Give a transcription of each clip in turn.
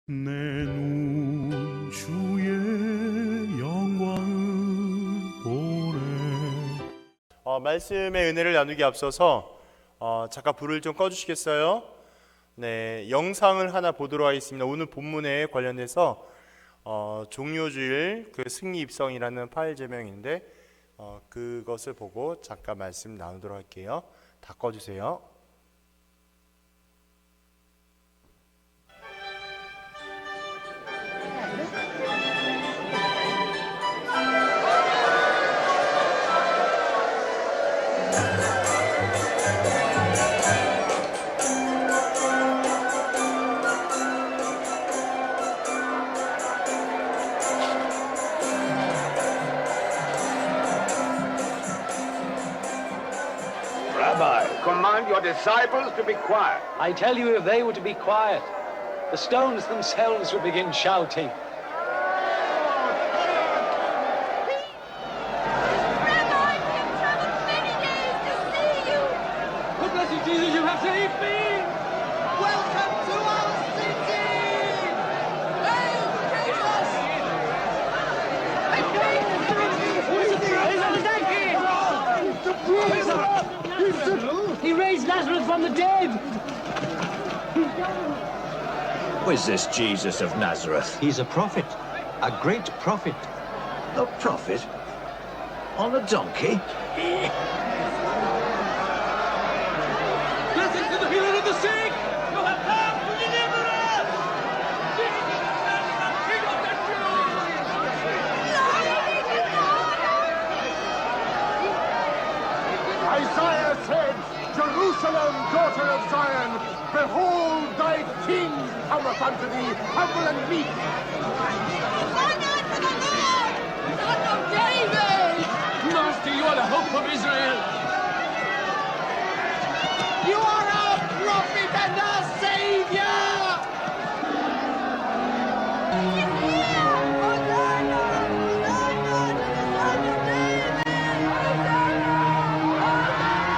내 눈 주의 영광을 보래. 말씀의 은혜를 나누기 앞서서 잠깐 불을 좀 꺼주시겠어요? 네, 영상을 하나 보도록 하겠습니다. 오늘 본문에 관련해서 종료주일 그 승리 입성이라는 파일 제명인데 그것을 보고 잠깐 말씀 나누도록 할게요. 다 꺼주세요. Rabbi, command your disciples to be quiet. I tell you, if they were to be quiet, the stones themselves would begin shouting. Rabbi, we have traveled many days to see you. Good blessed Jesus, you have saved me! Welcome to our city. Hail Jesus! He raised Lazarus from the dead! Who is this Jesus of Nazareth? He's a prophet, a great prophet. A prophet? On a donkey? Blessed to the healer of the sick! You have come to deliver us! Jesus of Nazareth, King of the Isaiah said, Jerusalem, daughter of Zion, behold, thy king cometh unto thee, humble and meek. Honor to the Lord, Son of David. Master, you are the hope of Israel! You are our prophet and our savior. He's here. Hosanna, Hosanna to the Son of David. Hosanna,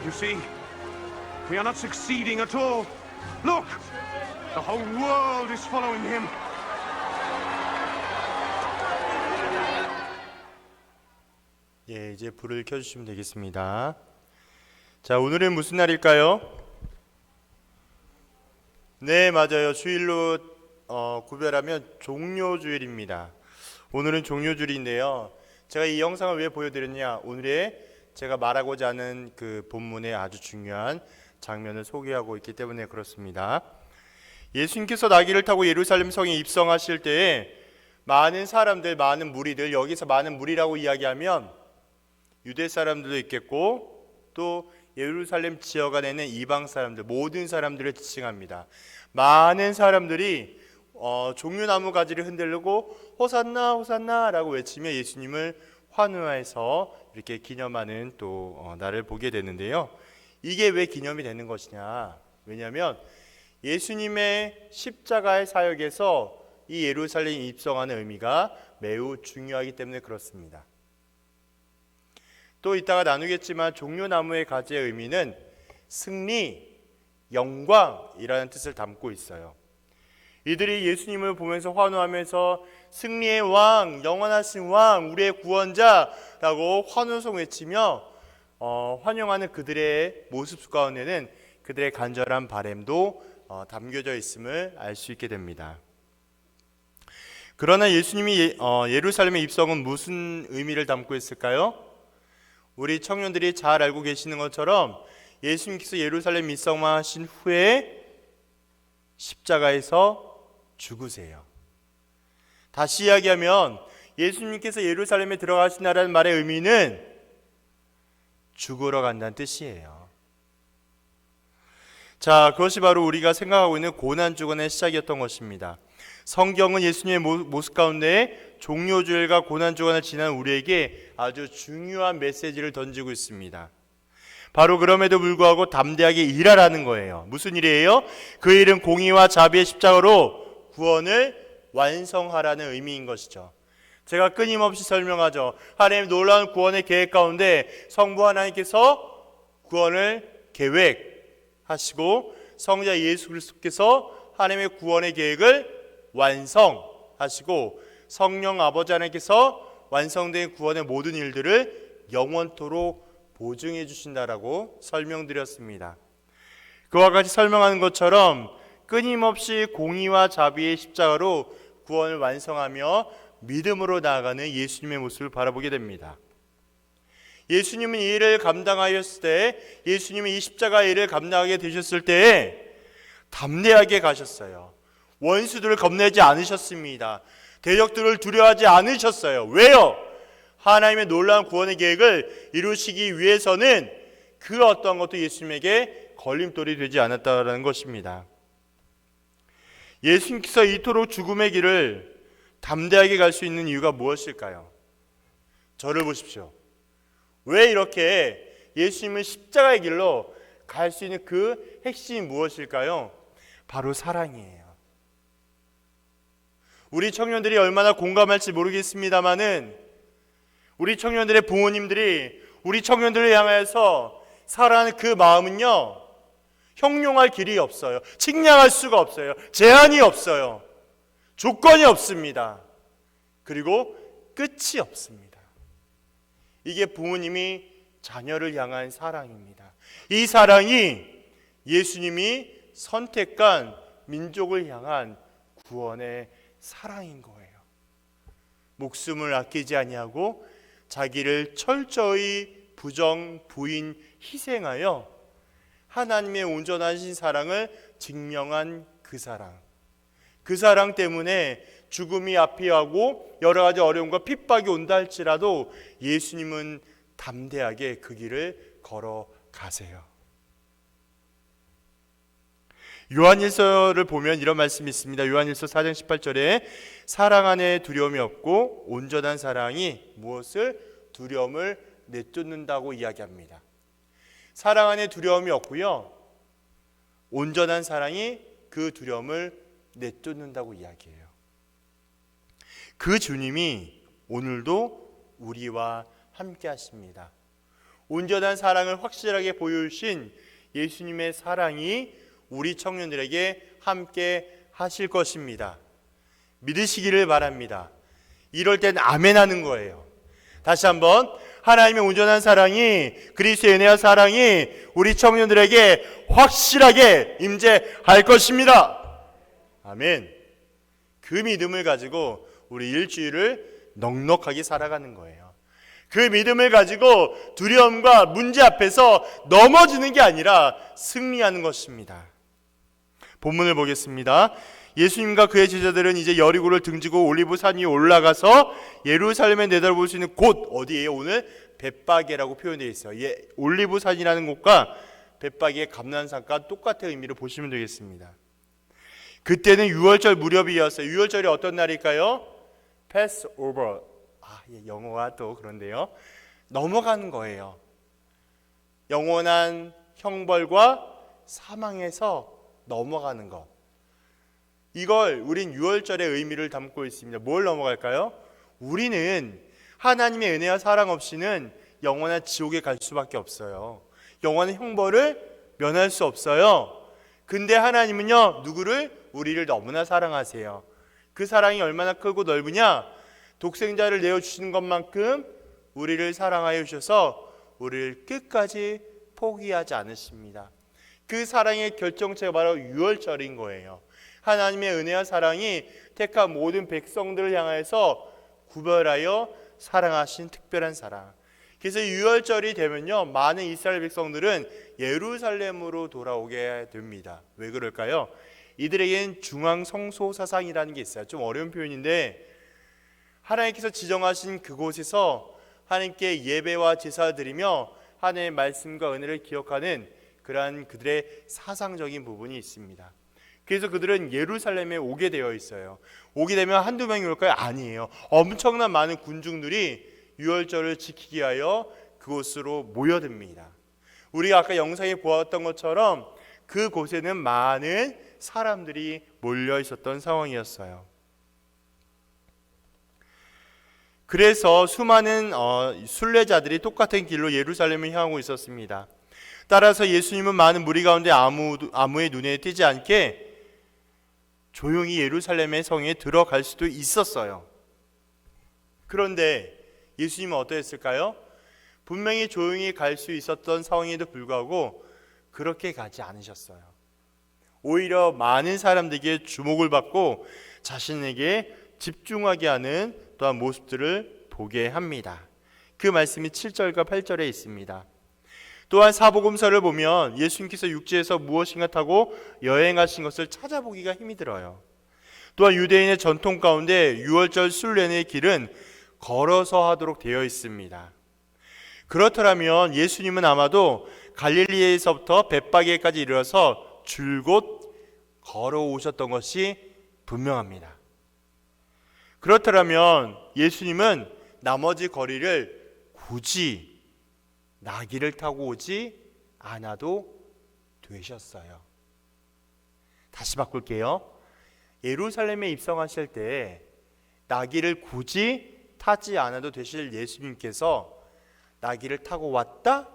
You see, we are not succeeding at all. Look, the whole world is following him. 예, 이제 불을 켜주시면 되겠습니다. 자, 오늘은 무슨 날일까요? 네, 맞아요. 주일로 구별하면 종료주일입니다. 오늘은 종료주일인데요. 제가 이 영상을 왜 보여드렸냐? 오늘의 제가 말하고자 하는 그 본문의 아주 중요한 장면을 소개하고 있기 때문에 그렇습니다. 예수님께서 나귀를 타고 예루살렘 성에 입성하실 때에 많은 사람들, 많은 무리들, 여기서 많은 무리라고 이야기하면 유대 사람들도 있겠고 또 예루살렘 지역 안에 있는 이방 사람들, 모든 사람들을 지칭합니다. 많은 사람들이 종려나무 가지를 흔들고 호산나 호산나 라고 외치며 예수님을 환호해서 이렇게 기념하는 또 날을 보게 되는데요. 이게 왜 기념이 되는 것이냐? 왜냐하면 예수님의 십자가의 사역에서 이 예루살렘 입성하는 의미가 매우 중요하기 때문에 그렇습니다. 또 이따가 나누겠지만 종려나무의 가지의 의미는 승리, 영광이라는 뜻을 담고 있어요. 이들이 예수님을 보면서 환호하면서 승리의 왕, 영원하신 왕, 우리의 구원자라고 환호성 외치며 환영하는 그들의 모습 가운데는 그들의 간절한 바람도 담겨져 있음을 알 수 있게 됩니다. 그러나 예수님이 예루살렘의 입성은 무슨 의미를 담고 있을까요? 우리 청년들이 잘 알고 계시는 것처럼 예수님께서 예루살렘 입성하신 후에 십자가에서 죽으세요. 다시 이야기하면 예수님께서 예루살렘에 들어가시나라는 말의 의미는 죽으러 간다는 뜻이에요. 자, 그것이 바로 우리가 생각하고 있는 고난주간의 시작이었던 것입니다. 성경은 예수님의 모습 가운데 종료주일과 고난주간을 지난 우리에게 아주 중요한 메시지를 던지고 있습니다. 바로 그럼에도 불구하고 담대하게 일하라는 거예요. 무슨 일이에요? 그 일은 공의와 자비의 십자가로 구원을 완성하라는 의미인 것이죠. 제가 끊임없이 설명하죠. 하나님의 놀라운 구원의 계획 가운데 성부 하나님께서 구원을 계획하시고 성자 예수 그리스도께서 하나님의 구원의 계획을 완성하시고 성령 아버지 하나님께서 완성된 구원의 모든 일들을 영원토록 보증해 주신다라고 설명드렸습니다. 그와 같이 설명하는 것처럼 끊임없이 공의와 자비의 십자가로 구원을 완성하며 믿음으로 나아가는 예수님의 모습을 바라보게 됩니다. 예수님은 이 일을 감당하였을 때, 예수님은 이 십자가의 일을 감당하게 되셨을 때에 담대하게 가셨어요. 원수들을 겁내지 않으셨습니다. 대적들을 두려워하지 않으셨어요. 왜요? 하나님의 놀라운 구원의 계획을 이루시기 위해서는 그 어떠한 것도 예수님에게 걸림돌이 되지 않았다는 것입니다. 예수님께서 이토록 죽음의 길을 담대하게 갈 수 있는 이유가 무엇일까요? 저를 보십시오. 왜 이렇게 예수님은 십자가의 길로 갈 수 있는 그 핵심이 무엇일까요? 바로 사랑이에요. 우리 청년들이 얼마나 공감할지 모르겠습니다만은 우리 청년들의 부모님들이 우리 청년들을 향하여서 사랑하는 그 마음은요, 형용할 길이 없어요. 측량할 수가 없어요. 제한이 없어요. 조건이 없습니다. 그리고 끝이 없습니다. 이게 부모님이 자녀를 향한 사랑입니다. 이 사랑이 예수님이 선택한 민족을 향한 구원의 사랑인 거예요. 목숨을 아끼지 아니하고 자기를 철저히 부정, 부인, 희생하여 하나님의 온전하신 사랑을 증명한 그 사랑. 그 사랑 때문에 죽음이 앞이하고 여러 가지 어려움과 핍박이 온다 할지라도 예수님은 담대하게 그 길을 걸어가세요. 요한일서를 보면 이런 말씀이 있습니다. 요한일서 4장 18절에 사랑 안에 두려움이 없고 온전한 사랑이 무엇을? 두려움을 내쫓는다고 이야기합니다. 사랑 안에 두려움이 없고요, 온전한 사랑이 그 두려움을 내쫓는다고 이야기해요. 그 주님이 오늘도 우리와 함께 하십니다. 온전한 사랑을 확실하게 보여주신 예수님의 사랑이 우리 청년들에게 함께 하실 것입니다. 믿으시기를 바랍니다. 이럴 땐 아멘 하는 거예요. 다시 한번, 하나님의 온전한 사랑이, 그리스도의 은혜와 사랑이 우리 청년들에게 확실하게 임재할 것입니다. 아멘. 그 믿음을 가지고 우리 일주일을 넉넉하게 살아가는 거예요. 그 믿음을 가지고 두려움과 문제 앞에서 넘어지는 게 아니라 승리하는 것입니다. 본문을 보겠습니다. 예수님과 그의 제자들은 이제 여리고를 등지고 올리브산 위에 올라가서 예루살렘에 내다볼 수 있는 곳, 어디예요? 오늘 벳바게라고 표현되어 있어요. 올리브산이라는 곳과 벳바게의 감난산과 똑같은 의미로 보시면 되겠습니다. 그때는 유월절 무렵이었어요. 유월절이 어떤 날일까요? 패스오버. 영어가 또 그런데요. 넘어가는 거예요. 영원한 형벌과 사망에서 넘어가는 것. 이걸 우린 유월절의 의미를 담고 있습니다. 뭘 넘어갈까요? 우리는 하나님의 은혜와 사랑 없이는 영원한 지옥에 갈 수밖에 없어요. 영원한 형벌을 면할 수 없어요. 근데 하나님은요, 누구를? 우리를 너무나 사랑하세요. 그 사랑이 얼마나 크고 넓으냐? 독생자를 내어주시는 것만큼 우리를 사랑하여 주셔서 우리를 끝까지 포기하지 않으십니다. 그 사랑의 결정체가 바로 유월절인 거예요. 하나님의 은혜와 사랑이 택한 모든 백성들을 향해서 구별하여 사랑하신 특별한 사랑. 그래서 유월절이 되면요, 많은 이스라엘 백성들은 예루살렘으로 돌아오게 됩니다. 왜 그럴까요? 이들에겐 중앙 성소 사상이라는 게 있어요. 좀 어려운 표현인데, 하나님께서 지정하신 그곳에서 하나님께 예배와 제사를 드리며 하나님의 말씀과 은혜를 기억하는 그러한 그들의 사상적인 부분이 있습니다. 그래서 그들은 예루살렘에 오게 되어 있어요. 오게 되면 한두 명이 올까요? 아니에요. 엄청난 많은 군중들이 유월절을 지키기 위하여 그곳으로 모여듭니다. 우리가 아까 영상에 보았던 것처럼 그곳에는 많은 사람들이 몰려 있었던 상황이었어요. 그래서 수많은 순례자들이 똑같은 길로 예루살렘을 향하고 있었습니다. 따라서 예수님은 많은 무리 가운데 아무의 눈에 띄지 않게 조용히 예루살렘의 성에 들어갈 수도 있었어요. 그런데 예수님은 어떠했을까요? 분명히 조용히 갈 수 있었던 상황에도 불구하고 그렇게 가지 않으셨어요. 오히려 많은 사람들에게 주목을 받고 자신에게 집중하게 하는 또한 모습들을 보게 합니다. 그 말씀이 7절과 8절에 있습니다. 또한 사복음서를 보면 예수님께서 육지에서 무엇인가 타고 여행하신 것을 찾아보기가 힘이 들어요. 또한 유대인의 전통 가운데 유월절 순례의 길은 걸어서 하도록 되어 있습니다. 그렇더라면 예수님은 아마도 갈릴리에서부터 벳바게까지 이르러서 줄곧 걸어오셨던 것이 분명합니다. 그렇더라면 예수님은 나머지 거리를 굳이 나귀를 타고 오지 않아도 되셨어요. 다시 바꿀게요. 예루살렘에 입성하실 때 나귀를 굳이 타지 않아도 되실 예수님께서 나귀를 타고 왔다?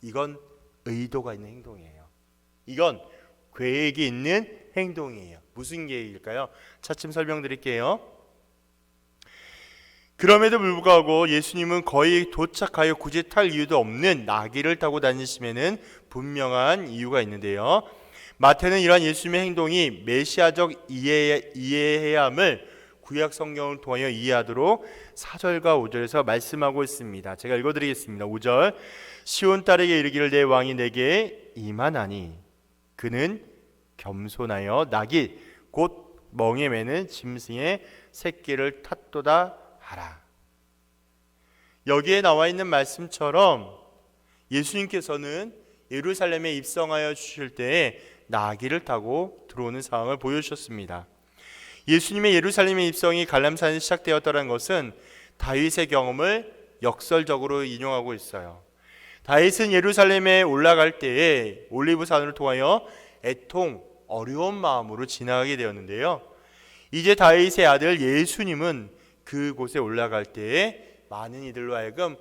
이건 의도가 있는 행동이에요. 이건 계획이 있는 행동이에요. 무슨 계획일까요? 차츰 설명드릴게요. 그럼에도 불구하고 예수님은 거의 도착하여 굳이 탈 이유도 없는 나귀를 타고 다니심에는 분명한 이유가 있는데요. 마태는 이러한 예수님의 행동이 메시아적 이해해야 함을 구약 성경을 통하여 이해하도록 4절과 5절에서 말씀하고 있습니다. 제가 읽어드리겠습니다. 5절, 시온 딸에게 이르기를 내 왕이 내게 임하나니 그는 겸손하여 나귀 곧 멍에 매는 짐승의 새끼를 탔도다 하라. 여기에 나와 있는 말씀처럼 예수님께서는 예루살렘에 입성하여 주실 때에 나귀를 타고 들어오는 상황을 보여주셨습니다. 예수님의 예루살렘의 입성이 갈람산에 시작되었다는 것은 다윗의 경험을 역설적으로 인용하고 있어요. 다윗은 예루살렘에 올라갈 때에 올리브산을 통하여 애통 어려운 마음으로 지나가게 되었는데요. 이제 다윗의 아들 예수님은 그곳에 올라갈 때에 많은 이들로 하여금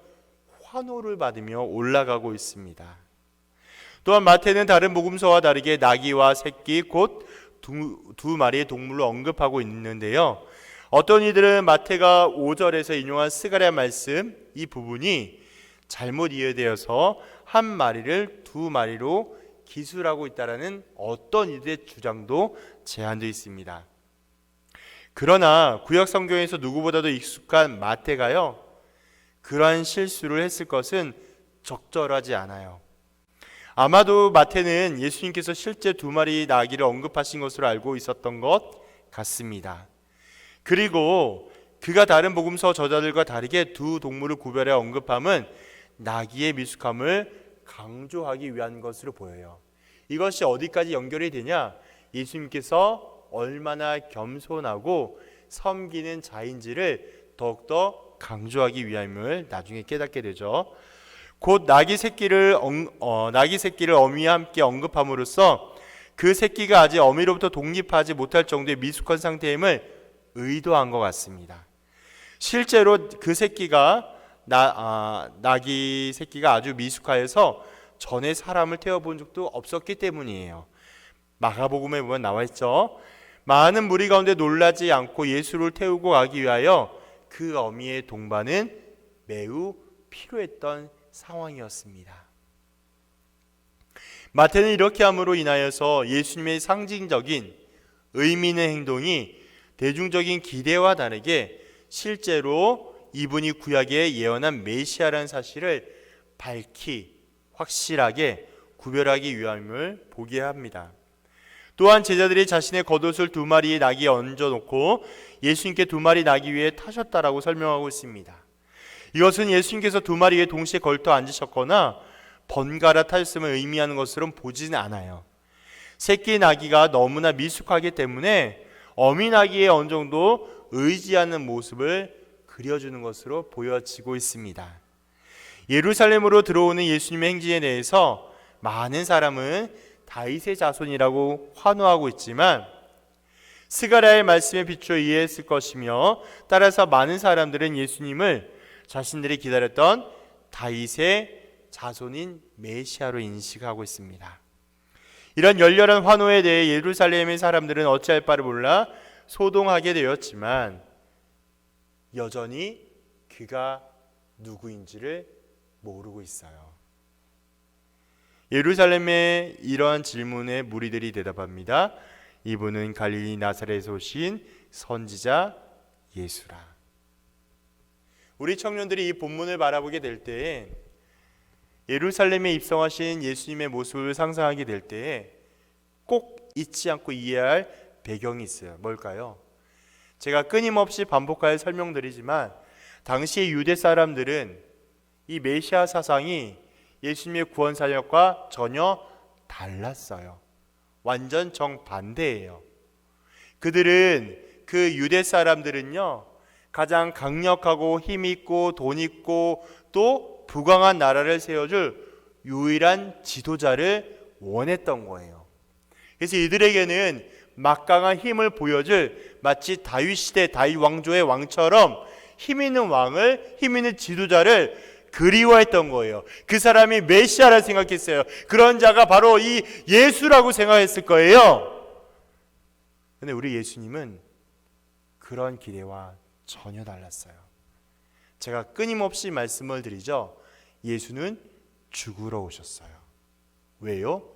환호를 받으며 올라가고 있습니다. 또한 마태는 다른 복음서와 다르게 나귀와 새끼 곧 두 마리의 동물로 언급하고 있는데요. 어떤 이들은 마태가 5절에서 인용한 스가랴 말씀 이 부분이 잘못 이해되어서 한 마리를 두 마리로 기술하고 있다라는 어떤 이들의 주장도 제한되어 있습니다. 그러나 구약 성경에서 누구보다도 익숙한 마태가요, 그러한 실수를 했을 것은 적절하지 않아요. 아마도 마태는 예수님께서 실제 두 마리 나귀를 언급하신 것으로 알고 있었던 것 같습니다. 그리고 그가 다른 복음서 저자들과 다르게 두 동물을 구별해 언급함은 나귀의 미숙함을 강조하기 위한 것으로 보여요. 이것이 어디까지 연결이 되냐? 예수님께서 얼마나 겸손하고 섬기는 자인지를 더욱더 강조하기 위함을 나중에 깨닫게 되죠. 곧 나귀 새끼를 어미와 함께 언급함으로써 그 새끼가 아직 어미로부터 독립하지 못할 정도의 미숙한 상태임을 의도한 것 같습니다. 실제로 그 새끼가 나귀 새끼가 아주 미숙하여서 전에 사람을 태워본 적도 없었기 때문이에요. 마가복음에 보면 나와 있죠. 많은 무리 가운데 놀라지 않고 예수를 태우고 가기 위하여 그 어미의 동반은 매우 필요했던 상황이었습니다. 마태는 이렇게 함으로 인하여서 예수님의 상징적인 의미 있는 행동이 대중적인 기대와 다르게 실제로 이분이 구약에 예언한 메시아라는 사실을 밝히 확실하게 구별하기 위함을 보게 합니다. 또한 제자들이 자신의 겉옷을 두 마리의 나귀에 얹어놓고 예수님께 두 마리 나귀 위에 타셨다라고 설명하고 있습니다. 이것은 예수님께서 두 마리 위에 동시에 걸터 앉으셨거나 번갈아 타셨음을 의미하는 것으로는 보지는 않아요. 새끼 나귀가 너무나 미숙하기 때문에 어미 나귀의 어느 정도 의지하는 모습을 그려주는 것으로 보여지고 있습니다. 예루살렘으로 들어오는 예수님의 행진에 대해서 많은 사람은 다윗의 자손이라고 환호하고 있지만 스가랴의 말씀에 비추어 이해했을 것이며, 따라서 많은 사람들은 예수님을 자신들이 기다렸던 다윗의 자손인 메시아로 인식하고 있습니다. 이런 열렬한 환호에 대해 예루살렘의 사람들은 어찌할 바를 몰라 소동하게 되었지만 여전히 그가 누구인지를 모르고 있어요. 예루살렘의 이러한 질문에 무리들이 대답합니다. 이분은 갈릴리 나사렛에서 오신 선지자 예수라. 우리 청년들이 이 본문을 바라보게 될 때에 예루살렘에 입성하신 예수님의 모습을 상상하게 될 때에 꼭 잊지 않고 이해해야 할 배경이 있어요. 뭘까요? 제가 끊임없이 반복하여 설명드리지만 당시의 유대 사람들은 이 메시아 사상이 예수님의 구원 사역과 전혀 달랐어요. 완전 정반대예요. 그들은, 그 유대 사람들은요, 가장 강력하고 힘 있고 돈 있고 또 부강한 나라를 세워줄 유일한 지도자를 원했던 거예요. 그래서 이들에게는 막강한 힘을 보여줄, 마치 다윗 시대 다윗 왕조의 왕처럼 힘 있는 왕을, 힘 있는 지도자를 그리워했던 거예요. 그 사람이 메시아라 생각했어요. 그런 자가 바로 이 예수라고 생각했을 거예요. 근데 우리 예수님은 그런 기대와 전혀 달랐어요. 제가 끊임없이 말씀을 드리죠. 예수는 죽으러 오셨어요. 왜요?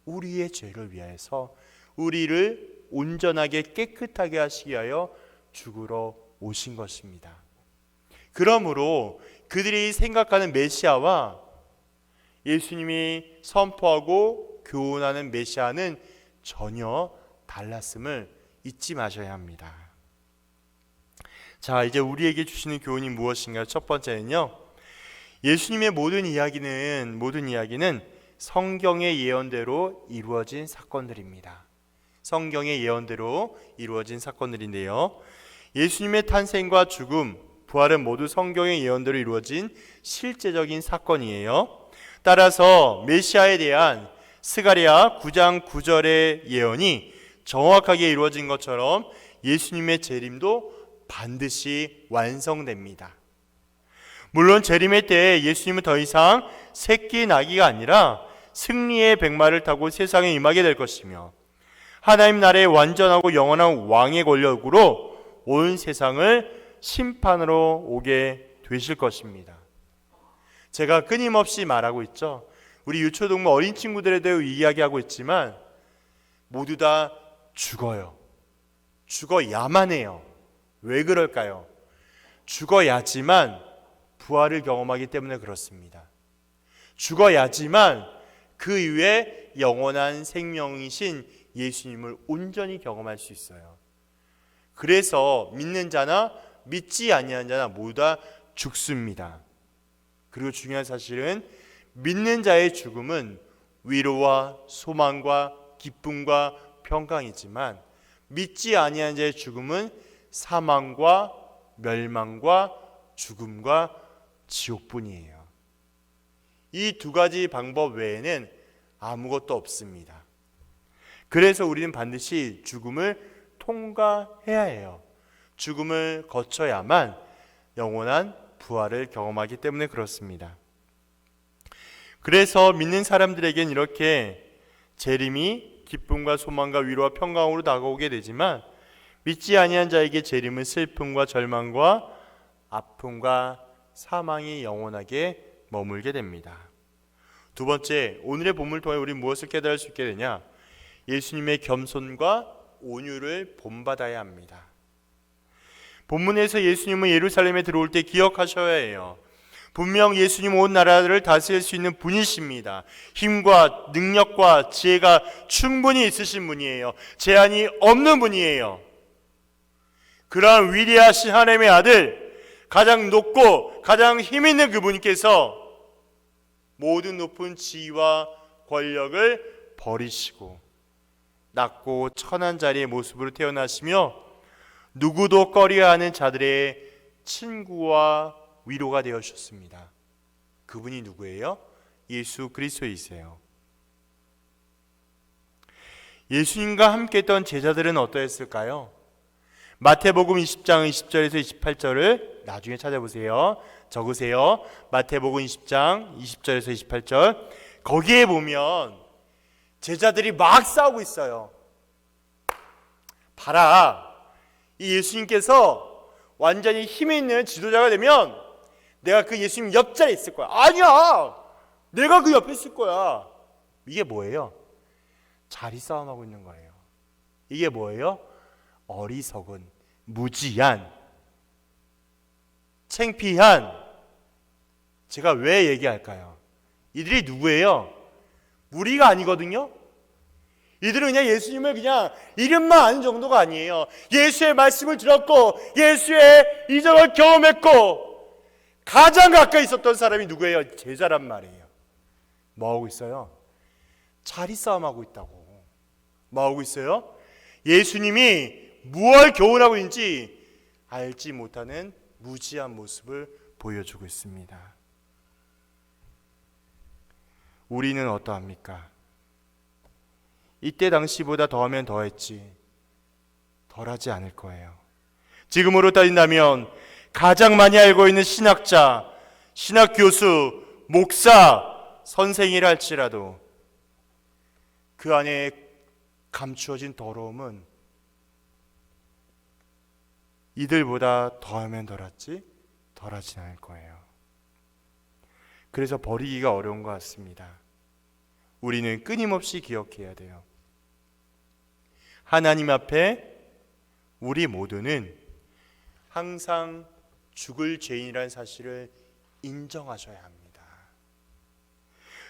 우리의 죄를 위하여서, 우리를 온전하게 깨끗하게 하시기 위하여 죽으러 오신 것입니다. 그러므로 그들이 생각하는 메시아와 예수님이 선포하고 교훈하는 메시아는 전혀 달랐음을 잊지 마셔야 합니다. 자, 이제 우리에게 주시는 교훈이 무엇인가요? 첫 번째는요, 예수님의 모든 이야기는 성경의 예언대로 이루어진 사건들입니다. 성경의 예언대로 이루어진 사건들인데요, 예수님의 탄생과 죽음, 부활은 모두 성경의 예언대로 이루어진 실제적인 사건이에요. 따라서 메시아에 대한 스가랴 9장 9절의 예언이 정확하게 이루어진 것처럼 예수님의 재림도 반드시 완성됩니다. 물론 재림의 때 예수님은 더 이상 새끼 나귀가 아니라 승리의 백마를 타고 세상에 임하게 될 것이며, 하나님 나라의 완전하고 영원한 왕의 권력으로 온 세상을 심판으로 오게 되실 것입니다. 제가 끊임없이 말하고 있죠. 우리 유초동무 어린 친구들에 대해 이야기하고 있지만 모두 다 죽어요. 죽어야만 해요. 왜 그럴까요? 죽어야지만 부활을 경험하기 때문에 그렇습니다. 죽어야지만 그 이후에 영원한 생명이신 예수님을 온전히 경험할 수 있어요. 그래서 믿는 자나 믿지 아니하는 자나 모두 다 죽습니다. 그리고 중요한 사실은 믿는 자의 죽음은 위로와 소망과 기쁨과 평강이지만, 믿지 아니하는 자의 죽음은 사망과 멸망과 죽음과 지옥뿐이에요. 이 두 가지 방법 외에는 아무것도 없습니다. 그래서 우리는 반드시 죽음을 통과해야 해요. 죽음을 거쳐야만 영원한 부활을 경험하기 때문에 그렇습니다. 그래서 믿는 사람들에겐 이렇게 재림이 기쁨과 소망과 위로와 평강으로 다가오게 되지만, 믿지 아니한 자에게 재림은 슬픔과 절망과 아픔과 사망이 영원하게 머물게 됩니다. 두 번째, 오늘의 본문을 통해 우리 무엇을 깨달을 수 있게 되냐? 예수님의 겸손과 온유를 본받아야 합니다. 본문에서 예수님은 예루살렘에 들어올 때 기억하셔야 해요. 분명 예수님 온 나라를 다스릴 수 있는 분이십니다. 힘과 능력과 지혜가 충분히 있으신 분이에요. 제한이 없는 분이에요. 그러한 위대하신 하나님의 아들, 가장 높고 가장 힘 있는 그분께서 모든 높은 지위와 권력을 버리시고 낮고 천한 자리의 모습으로 태어나시며 누구도 꺼려하는 자들의 친구와 위로가 되어주셨습니다. 그분이 누구예요? 예수 그리스도이세요. 예수님과 함께 했던 제자들은 어떠했을까요? 마태복음 20장 20절에서 28절을 나중에 찾아보세요. 적으세요. 마태복음 20장 20절에서 28절. 거기에 보면 제자들이 막 싸우고 있어요. 봐라, 이 예수님께서 완전히 힘이 있는 지도자가 되면 내가 그 예수님 옆자리에 있을 거야. 아니야, 내가 그 옆에 있을 거야. 이게 뭐예요? 자리 싸움하고 있는 거예요. 이게 뭐예요? 어리석은, 무지한, 창피한. 제가 왜 얘기할까요? 이들이 누구예요? 무리가 아니거든요. 이들은 그냥 예수님을 그냥 이름만 아는 정도가 아니에요. 예수의 말씀을 들었고 예수의 이적을 경험했고 가장 가까이 있었던 사람이 누구예요? 제자란 말이에요. 뭐하고 있어요? 자리 싸움하고 있다고. 뭐하고 있어요? 예수님이 무얼 교훈하고 있는지 알지 못하는 무지한 모습을 보여주고 있습니다. 우리는 어떠합니까? 이때 당시보다 더하면 더했지 덜하지 않을 거예요. 지금으로 따진다면 가장 많이 알고 있는 신학자, 신학교수, 목사, 선생이라 할지라도 그 안에 감추어진 더러움은 이들보다 더하면 덜하지 덜하지 않을 거예요. 그래서 버리기가 어려운 것 같습니다. 우리는 끊임없이 기억해야 돼요. 하나님 앞에 우리 모두는 항상 죽을 죄인이라는 사실을 인정하셔야 합니다.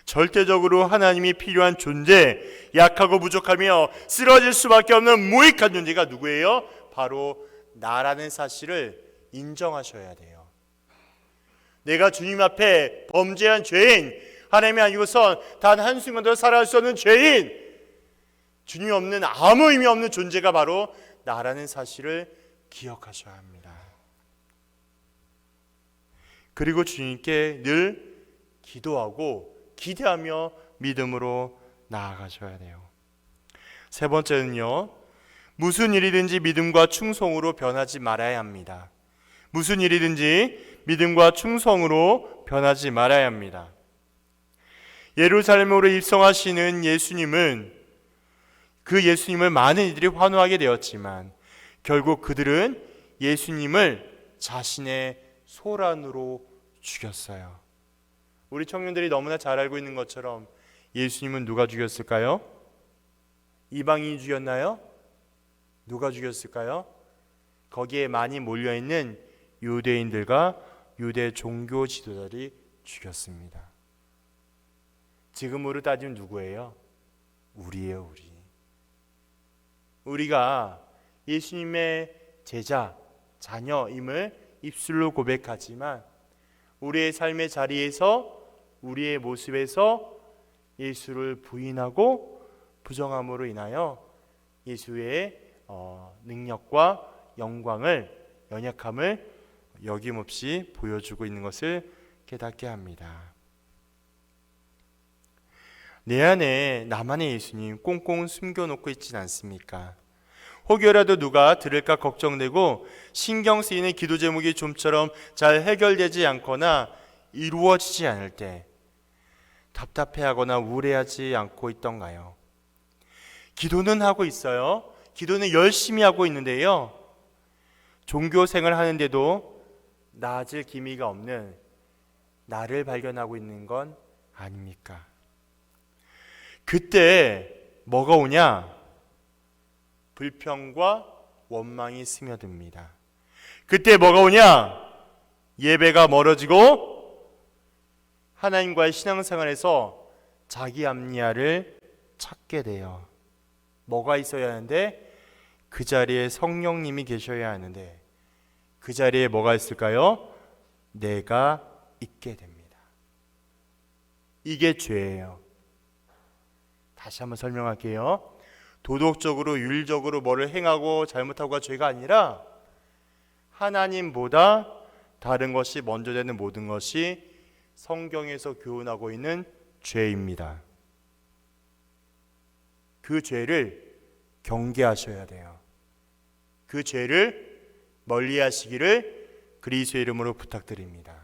절대적으로 하나님이 필요한 존재, 약하고 부족하며 쓰러질 수밖에 없는 무익한 존재가 누구예요? 바로 나라는 사실을 인정하셔야 돼요. 내가 주님 앞에 범죄한 죄인, 하나님이 아니고선 단 한순간도 살아갈 수 없는 죄인, 주님 없는 아무 의미 없는 존재가 바로 나라는 사실을 기억하셔야 합니다. 그리고 주님께 늘 기도하고 기대하며 믿음으로 나아가셔야 돼요. 세 번째는요, 무슨 일이든지 믿음과 충성으로 변하지 말아야 합니다. 무슨 일이든지 믿음과 충성으로 변하지 말아야 합니다. 예루살렘으로 입성하시는 예수님은 그 예수님을 많은 이들이 환호하게 되었지만 결국 그들은 예수님을 자신의 소란으로 죽였어요. 우리 청년들이 너무나 잘 알고 있는 것처럼 예수님은 누가 죽였을까요? 이방인이 죽였나요? 누가 죽였을까요? 거기에 많이 몰려있는 유대인들과 유대 종교 지도자들이 죽였습니다. 지금으로 따지면 누구예요? 우리예요, 우리. 우리가 예수님의 제자, 자녀임을 입술로 고백하지만 우리의 삶의 자리에서, 우리의 모습에서 예수를 부인하고 부정함으로 인하여 예수의 능력과 영광을, 연약함을 여김없이 보여주고 있는 것을 깨닫게 합니다. 내 안에 나만의 예수님 꽁꽁 숨겨놓고 있진 않습니까? 혹여라도 누가 들을까 걱정되고 신경 쓰이는 기도 제목이 좀처럼 잘 해결되지 않거나 이루어지지 않을 때 답답해하거나 우울해하지 않고 있던가요? 기도는 하고 있어요. 기도는 열심히 하고 있는데요, 종교생활 하는데도 나아질 기미가 없는 나를 발견하고 있는 건 아닙니까? 그때 뭐가 오냐? 불평과 원망이 스며듭니다. 그때 뭐가 오냐? 예배가 멀어지고 하나님과의 신앙생활에서 자기 합리화를 찾게 돼요. 뭐가 있어야 하는데? 그 자리에 성령님이 계셔야 하는데 그 자리에 뭐가 있을까요? 내가 있게 됩니다. 이게 죄예요. 다시 한번 설명할게요. 도덕적으로 윤리적으로 뭐를 행하고 잘못하고가 죄가 아니라 하나님보다 다른 것이 먼저 되는 모든 것이 성경에서 교훈하고 있는 죄입니다. 그 죄를 경계하셔야 돼요. 그 죄를 멀리하시기를 그리스도의 이름으로 부탁드립니다.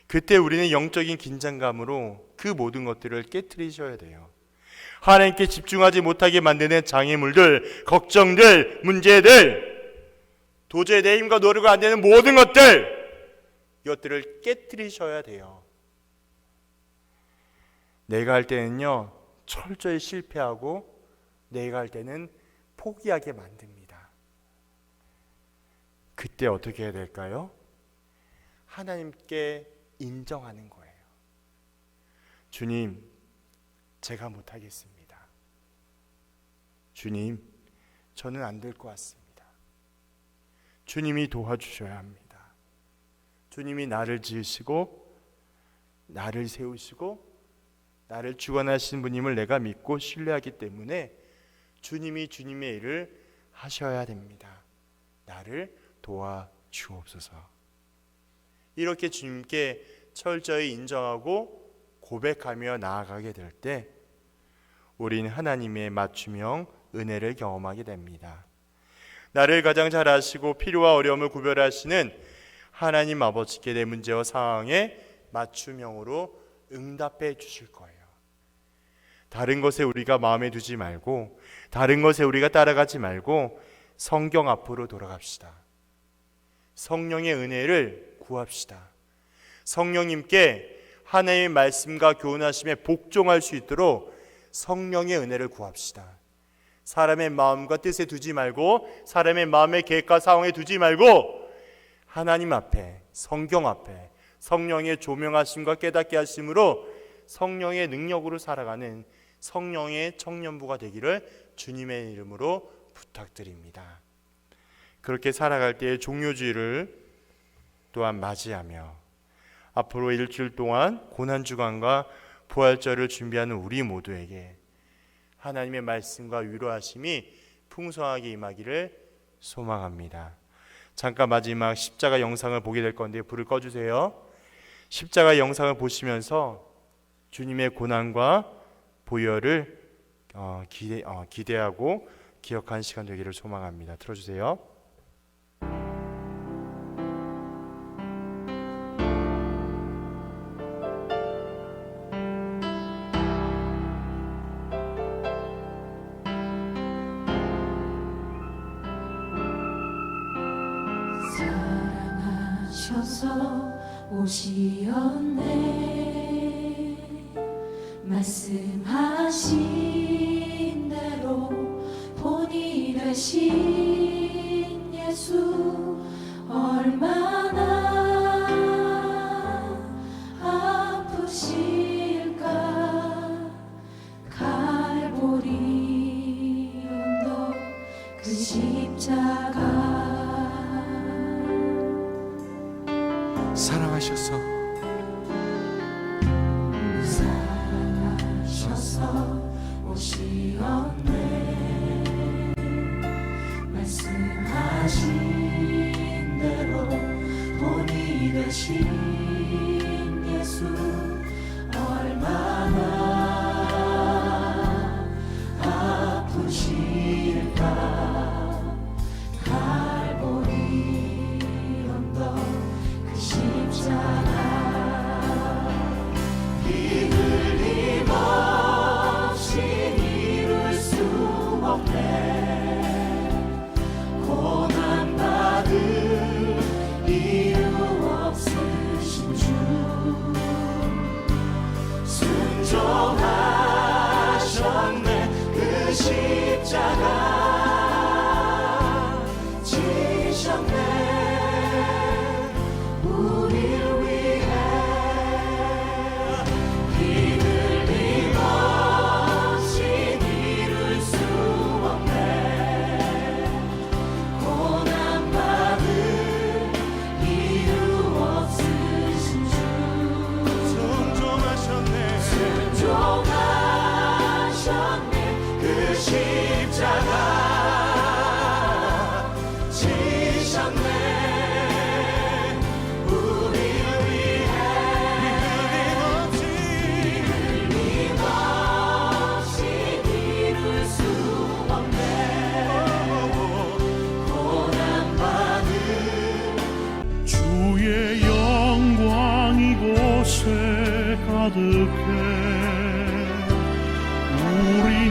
그때 우리는 영적인 긴장감으로 그 모든 것들을 깨트리셔야 돼요. 하나님께 집중하지 못하게 만드는 장애물들, 걱정들, 문제들, 도저히 내 힘과 노력으로 안 되는 모든 것들, 이것들을 깨트리셔야 돼요. 내가 할 때는요 철저히 실패하고, 내가 할 때는 포기하게 만듭니다. 그때 어떻게 해야 될까요? 하나님께 인정하는 거예요. 주님, 제가 못하겠습니다. 주님, 저는 안 될 것 같습니다. 주님이 도와주셔야 합니다. 주님이 나를 지으시고 나를 세우시고 나를 주관하신 분임을 내가 믿고 신뢰하기 때문에 주님이 주님의 일을 하셔야 됩니다. 나를 도와주옵소서. 이렇게 주님께 철저히 인정하고 고백하며 나아가게 될 때 우리는 하나님의 맞춤형 은혜를 경험하게 됩니다. 나를 가장 잘 아시고 필요와 어려움을 구별하시는 하나님 아버지께 내 문제와 상황에 맞춤형으로 응답해 주실 거예요. 다른 것에 우리가 마음에 두지 말고, 다른 것에 우리가 따라가지 말고 성경 앞으로 돌아갑시다. 성령의 은혜를 구합시다. 성령님께 하나님의 말씀과 교훈하심에 복종할 수 있도록 성령의 은혜를 구합시다. 사람의 마음과 뜻에 두지 말고, 사람의 마음의 계획과 상황에 두지 말고 하나님 앞에, 성경 앞에 성령의 조명하심과 깨닫게 하심으로 성령의 능력으로 살아가는 성령의 청년부가 되기를 주님의 이름으로 부탁드립니다. 그렇게 살아갈 때의 종료주의를 또한 맞이하며 앞으로 일주일 동안 고난주간과 부활절을 준비하는 우리 모두에게 하나님의 말씀과 위로하심이 풍성하게 임하기를 소망합니다. 잠깐 마지막 십자가 영상을 보게 될 건데 불을 꺼주세요. 십자가 영상을 보시면서 주님의 고난과 보혈을 기대하고 기억하는 시간 되기를 소망합니다. 틀어주세요. 사랑하셔서 오시었네. 말씀하신 대로 본이 되신 예수, 얼마나 아프실까. 갈보리 언덕 그 십자가 사랑하셔서 오시었네. 말씀하신 대로 본이 되신 예수, 얼마나 아프실까. 갈보리 언덕 그 십자가 피 흘림 없이 이룰 수 없네. 고난받을 이유 없으신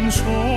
찬송